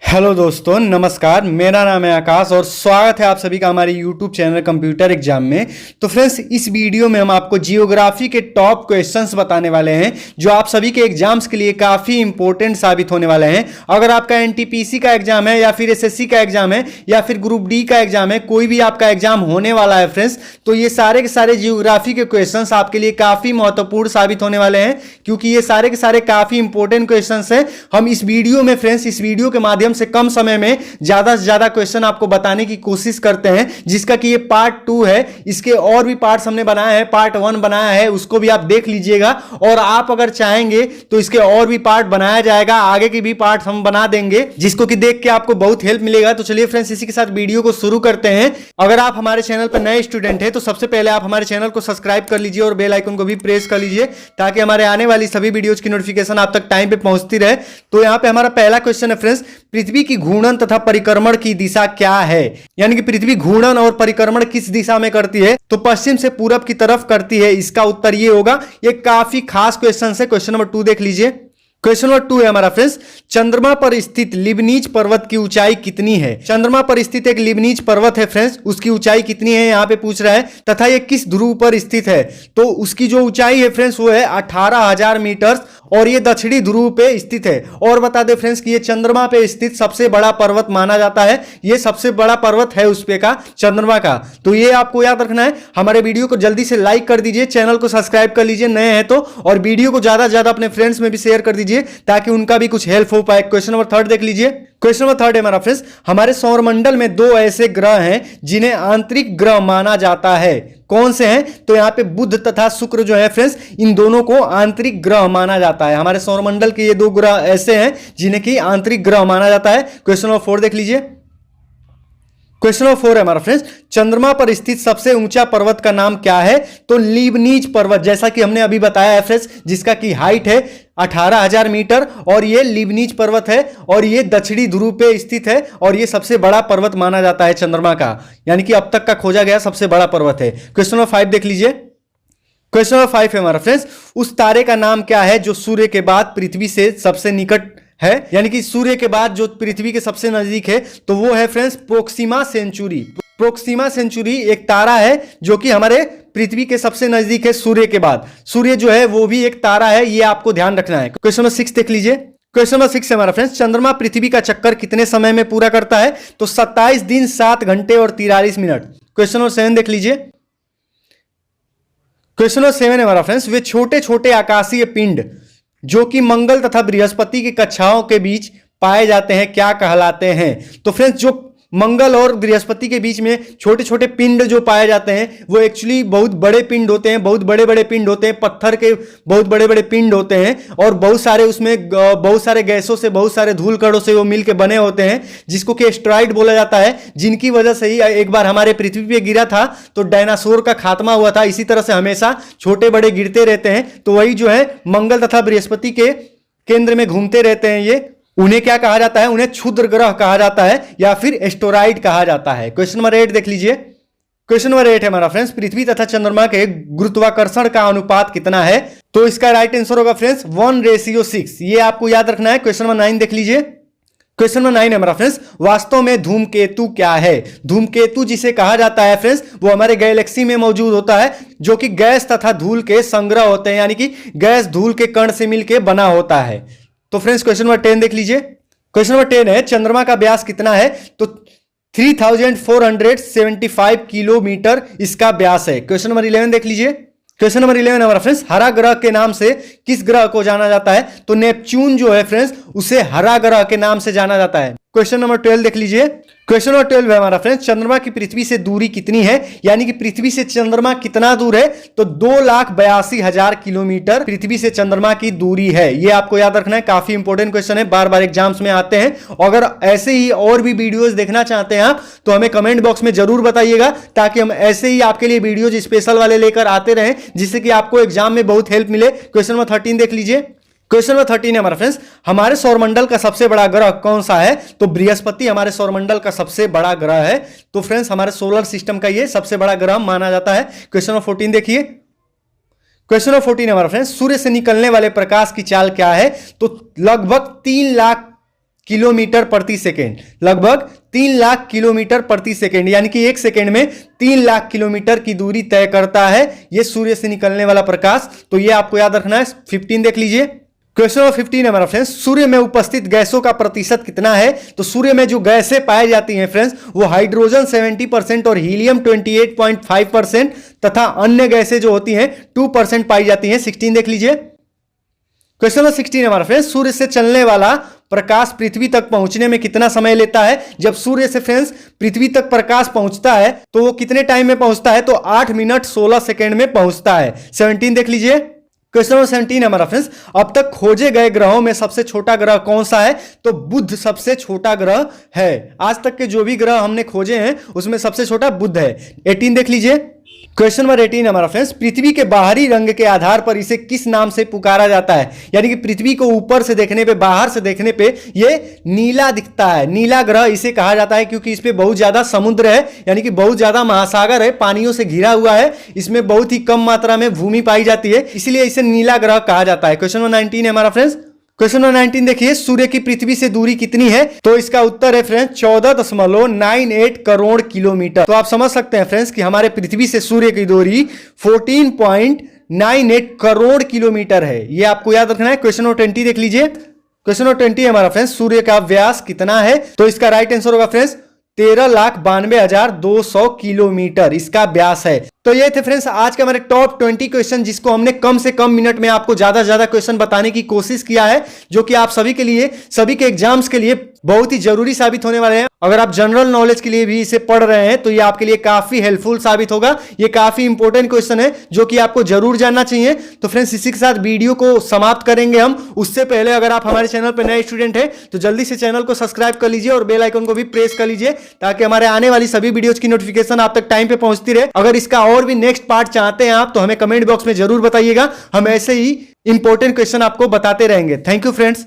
Hello दोस्तों, नमस्कार। मेरा नाम है आकाश और स्वागत है आप सभी का हमारे यूट्यूब चैनल कंप्यूटर एग्जाम में। तो फ्रेंड्स, इस वीडियो में हम आपको जियोग्राफी के टॉप क्वेश्चंस बताने वाले हैं जो आप सभी के एग्जाम्स के लिए काफ़ी इंपॉर्टेंट साबित होने वाले हैं। अगर आपका एनटीपीसी का एग्जाम है या फिर एसएससी का एग्जाम है या फिर ग्रुप डी का एग्जाम है, कोई भी आपका एग्जाम होने वाला है फ्रेंड्स, तो ये सारे के सारे जियोग्राफी के क्वेश्चंस आपके लिए काफ़ी महत्वपूर्ण साबित होने वाले हैं, क्योंकि ये सारे के सारे काफ़ी इंपॉर्टेंट क्वेश्चंस हैं। हम इस वीडियो में फ्रेंड्स, इस वीडियो के माध्यम से कम समय में ज्यादा से ज्यादा क्वेश्चन आपको बताने की कोशिश करते हैं, जिसका कि ये पार्ट 2 है। इसके और भी पार्ट्स हमने बनाए हैं, पार्ट 1 बनाया है, उसको भी आप देख लीजिएगा। और आप अगर चाहेंगे तो इसके और भी पार्ट बनाया जाएगा, आगे की भी पार्ट हम बना देंगे, जिसको कि देख के आपको बहुत हेल्प मिलेगा। तो चलिए फ्रेंड्स, इसी के साथ वीडियो को शुरू करते हैं। अगर आप हमारे चैनल पर नए स्टूडेंट हैं तो सबसे पहले आप हमारे चैनल को सब्सक्राइब कर लीजिए और बेल आइकन को भी प्रेस कर लीजिए, ताकि हमारे आने वाली सभी वीडियोज की नोटिफिकेशन आप तक टाइम पे पहुंचती रहे। तो यहां पे हमारा पहला क्वेश्चन है फ्रेंड्स, पृथ्वी की घूर्णन तथा परिक्रमण की दिशा क्या है? यानी कि पृथ्वी घूर्णन और परिक्रमण किस दिशा में करती है? तो पश्चिम से पूरब की तरफ करती है। इसका उत्तर ये होगा। ये काफी खास क्वेश्चन है। क्वेश्चन नंबर 2 देख लीजिए। क्वेश्चन नंबर 2 है हमारा फ्रेंड्स, चंद्रमा पर स्थित लिबनीज पर्वत की ऊंचाई कितनी है? चंद्रमा पर स्थित एक लिबनीज पर्वत है फ्रेंड्स, उसकी ऊंचाई कितनी है यहां पे पूछ रहा है, तथा ये किस ध्रुव पर स्थित है? तो उसकी जो ऊंचाई है फ्रेंड्स वो है 18,000 मीटर और ये दक्षिणी ध्रुव पे स्थित है। और बता दे फ्रेंड्स कि ये चंद्रमा पे स्थित सबसे बड़ा पर्वत माना जाता है। ये सबसे बड़ा पर्वत है उस पे का, चंद्रमा का। तो ये आपको याद रखना है। हमारे वीडियो को जल्दी से लाइक कर दीजिए, चैनल को सब्सक्राइब कर लीजिए नए हैं तो, और वीडियो को ज्यादा से ज्यादा अपने फ्रेंड्स में भी शेयर कर दीजिए ताकि उनका भी कुछ हेल्प हो पाए। क्वेश्चन नंबर 3 देख लीजिए। क्वेश्चन नंबर 3 है हमारा फ्रेंड्स, हमारे सौरमंडल में 2 ऐसे ग्रह हैं जिन्हें आंतरिक ग्रह माना जाता है। कौन से हैं? तो यहां पे बुध तथा शुक्र जो है फ्रेंड्स, इन दोनों को आंतरिक ग्रह माना जाता है। हमारे सौरमंडल के ये 2 ग्रह ऐसे हैं जिन्हें कि आंतरिक ग्रह माना जाता है। क्वेश्चन नंबर 4 देख लीजिए। क्वेश्चन नंबर 4 है हमारा फ्रेंड्स, चंद्रमा पर स्थित सबसे ऊंचा पर्वत का नाम क्या है? तो लीबनीज पर्वत, जैसा कि हमने अभी बताया है फ्रेंड्स, जिसका की हाइट है 18,000 मीटर और ये लीबनीज पर्वत है और ये दक्षिणी ध्रुव पे स्थित है और ये सबसे बड़ा पर्वत माना जाता है चंद्रमा का, यानी कि अब तक का खोजा गया सबसे बड़ा पर्वत है। क्वेश्चन नंबर 5 देख लीजिए। क्वेश्चन नंबर 5 है हमारा फ्रेंड्स, उस तारे का नाम क्या है जो सूर्य के बाद पृथ्वी से सबसे निकट है? यानी कि सूर्य के बाद जो पृथ्वी के सबसे नजदीक है, तो वो है friends Proxima Centauri. Proxima Centauri एक तारा है जो कि हमारे पृथ्वी के सबसे नजदीक है सूर्य के बाद। सूर्य जो है वो भी एक तारा है, ये आपको ध्यान रखना है। क्वेश्चन नंबर 6 देख लीजिए। क्वेश्चन नंबर 6 है हमारा फ्रेंड्स, चंद्रमा पृथ्वी का चक्कर कितने समय में पूरा करता है? तो 27 दिन 7 घंटे और 43 मिनट। क्वेश्चन नंबर 7 देख लीजिए। क्वेश्चन नंबर 7 है हमारा फ्रेंड्स, वे छोटे छोटे आकाशीय पिंड जो कि मंगल तथा बृहस्पति की कक्षाओं के बीच पाए जाते हैं क्या कहलाते हैं? तो फ्रेंड्स, जो मंगल और बृहस्पति के बीच में छोटे छोटे पिंड जो पाए जाते हैं वो एक्चुअली बहुत बड़े पिंड होते हैं, बहुत बड़े बड़े पिंड होते हैं, पत्थर के बहुत बड़े बड़े पिंड होते हैं और बहुत सारे उसमें बहुत सारे गैसों से, बहुत सारे धूल कणों से वो मिलकर बने होते हैं, जिसको कि एस्टेरॉइड बोला जाता है, जिनकी वजह से ही एक बार हमारे पृथ्वी पे गिरा था तो डायनासोर का खात्मा हुआ था। इसी तरह से हमेशा छोटे बड़े गिरते रहते हैं, तो वही जो है मंगल तथा बृहस्पति के केंद्र में घूमते रहते हैं। ये उन्हें क्या कहा जाता है? उन्हें क्षुद्र ग्रह कहा जाता है या फिर एस्टेरॉइड कहा जाता है। क्वेश्चन नंबर 8 देख लीजिए। क्वेश्चन नंबर 8 है हमारा फ्रेंड्स, पृथ्वी तथा चंद्रमा के गुरुत्वाकर्षण का अनुपात कितना है? तो इसका राइट आंसर होगा फ्रेंड्स 1:6। ये आपको याद रखना है। क्वेश्चन नंबर 9 देख लीजिए। क्वेश्चन नंबर 9 है हमारा फ्रेंड्स, वास्तव में धूमकेतु क्या है? धूमकेतु जिसे कहा जाता है फ्रेंड्स, वो हमारे गैलेक्सी में मौजूद होता है, जो कि गैस तथा धूल के संग्रह होते हैं, यानी कि गैस धूल के कण से मिलकर बना होता है। तो फ्रेंड्स, क्वेश्चन नंबर 10 देख लीजिए। क्वेश्चन नंबर 10 है, चंद्रमा का व्यास कितना है? तो 3475 किलोमीटर इसका व्यास है। क्वेश्चन नंबर 11 देख लीजिए। क्वेश्चन नंबर 11 हमारा फ्रेंड्स, हरा ग्रह के नाम से किस ग्रह को जाना जाता है? तो नेपच्यून जो है फ्रेंड्स, उसे हरा ग्रह के नाम से जाना जाता है। क्वेश्चन नंबर 12 देख लीजिए। क्वेश्चन नंबर 12 है हमारा फ्रेंड्स, चंद्रमा की पृथ्वी से दूरी कितनी है? यानी कि पृथ्वी से चंद्रमा कितना दूर है? तो 2,82,000 किलोमीटर पृथ्वी से चंद्रमा की दूरी है। ये आपको याद रखना है, काफी इंपॉर्टेंट क्वेश्चन है, बार बार एग्जाम्स में आते हैं। अगर ऐसे ही और भी वीडियोस देखना चाहते हैं आप, तो हमें कमेंट बॉक्स में जरूर बताइएगा, ताकि हम ऐसे ही आपके लिए वीडियोज स्पेशल वाले लेकर आते रहें, जिससे कि आपको एग्जाम में बहुत हेल्प मिले। क्वेश्चन नंबर 13 देख लीजिए। क्वेश्चन नंबर 13 है हमारा फ्रेंड्स, हमारे सौरमंडल का सबसे बड़ा ग्रह कौन सा है? तो बृहस्पति हमारे सौरमंडल का सबसे बड़ा ग्रह है। तो फ्रेंड्स, हमारे सोलर सिस्टम का ये सबसे बड़ा ग्रह माना जाता है। क्वेश्चन नंबर 14 देखिए। क्वेश्चन नंबर 14 हमारा फ्रेंड्स, सूर्य से निकलने वाले प्रकाश की चाल क्या है? तो लगभग 3 लाख किलोमीटर प्रति सेकेंड, लगभग 3 लाख किलोमीटर प्रति सेकेंड, यानी कि 1 सेकेंड में 3 लाख किलोमीटर की दूरी तय करता है ये सूर्य से निकलने वाला प्रकाश। तो ये आपको याद रखना है। 15 देख लीजिए। क्वेश्चन नंबर 15 है हमारा फ्रेंड्स, सूर्य में उपस्थित गैसों का प्रतिशत कितना है? तो सूर्य में जो गैसें पाई जाती हैं फ्रेंड्स, वो हाइड्रोजन 70% और हीलियम 28.5% तथा अन्य गैसें जो होती हैं 2% पाई जाती हैं। 16 देख लीजिए। क्वेश्चन नंबर 16 हमारा फ्रेंड्स, सूर्य से चलने वाला प्रकाश पृथ्वी तक पहुंचने में कितना समय लेता है? जब सूर्य से फ्रेंड्स पृथ्वी तक प्रकाश पहुंचता है तो वो कितने टाइम में पहुंचता है? तो 8 मिनट 16 सेकेंड में पहुंचता है। 17 देख लीजिए। क्वेश्चन नंबर 17 हमारा फ्रेंड्स, अब तक खोजे गए ग्रहों में सबसे छोटा ग्रह कौन सा है? तो बुध सबसे छोटा ग्रह है। आज तक के जो भी ग्रह हमने खोजे हैं उसमें सबसे छोटा बुध है। 18 देख लीजिए। क्वेश्चन नंबर 18 हमारा फ्रेंड्स, पृथ्वी के बाहरी रंग के आधार पर इसे किस नाम से पुकारा जाता है? यानी कि पृथ्वी को ऊपर से देखने पे, बाहर से देखने पे ये नीला दिखता है। नीला ग्रह इसे कहा जाता है क्योंकि इस पे बहुत ज्यादा समुद्र है, यानी कि बहुत ज्यादा महासागर है, पानियों से घिरा हुआ है। इसमें बहुत ही कम मात्रा में भूमि पाई जाती है, इसलिए इसे नीला ग्रह कहा जाता है। क्वेश्चन नंबर 19 है हमारा फ्रेंड्स। क्वेश्चन नंबर 19 देखिए, सूर्य की पृथ्वी से दूरी कितनी है? तो इसका उत्तर है फ्रेंड्स 14.98 करोड़ किलोमीटर। तो आप समझ सकते हैं फ्रेंड्स कि हमारे पृथ्वी से सूर्य की दूरी 14.98 करोड़ किलोमीटर है। ये आपको याद रखना है। क्वेश्चन नंबर 20 देख लीजिए। क्वेश्चन नंबर 20 हमारा फ्रेंड्स, सूर्य का व्यास कितना है? तो इसका राइट आंसर होगा फ्रेंड्स 13,92,200 किलोमीटर इसका व्यास है। तो ये थे फ्रेंड्स आज के हमारे टॉप 20 क्वेश्चन, जिसको हमने कम से कम मिनट में आपको ज्यादा से ज्यादा क्वेश्चन बताने की कोशिश किया है, जो कि आप सभी के लिए, सभी के एग्जाम्स के लिए बहुत ही जरूरी साबित होने वाले हैं। अगर आप जनरल नॉलेज के लिए भी इसे पढ़ रहे हैं तो ये आपके लिए काफी हेल्पफुल साबित होगा। ये काफी इंपॉर्टेंट क्वेश्चन है जो कि आपको जरूर जानना चाहिए। तो फ्रेंड्स इसी के साथ वीडियो को समाप्त करेंगे हम। उससे पहले अगर आप हमारे चैनल पर नए स्टूडेंट हैं तो जल्दी से चैनल को सब्सक्राइब कर लीजिए और बेल आइकन को भी प्रेस कर लीजिए, ताकि हमारे आने वाली सभी वीडियोज की नोटिफिकेशन आप तक टाइम पे पहुंचती रहे। अगर इसका और भी नेक्स्ट पार्ट चाहते हैं आप तो हमें कमेंट बॉक्स में जरूर बताइएगा। हम ऐसे ही इंपॉर्टेंट क्वेश्चन आपको बताते रहेंगे। Thank you friends.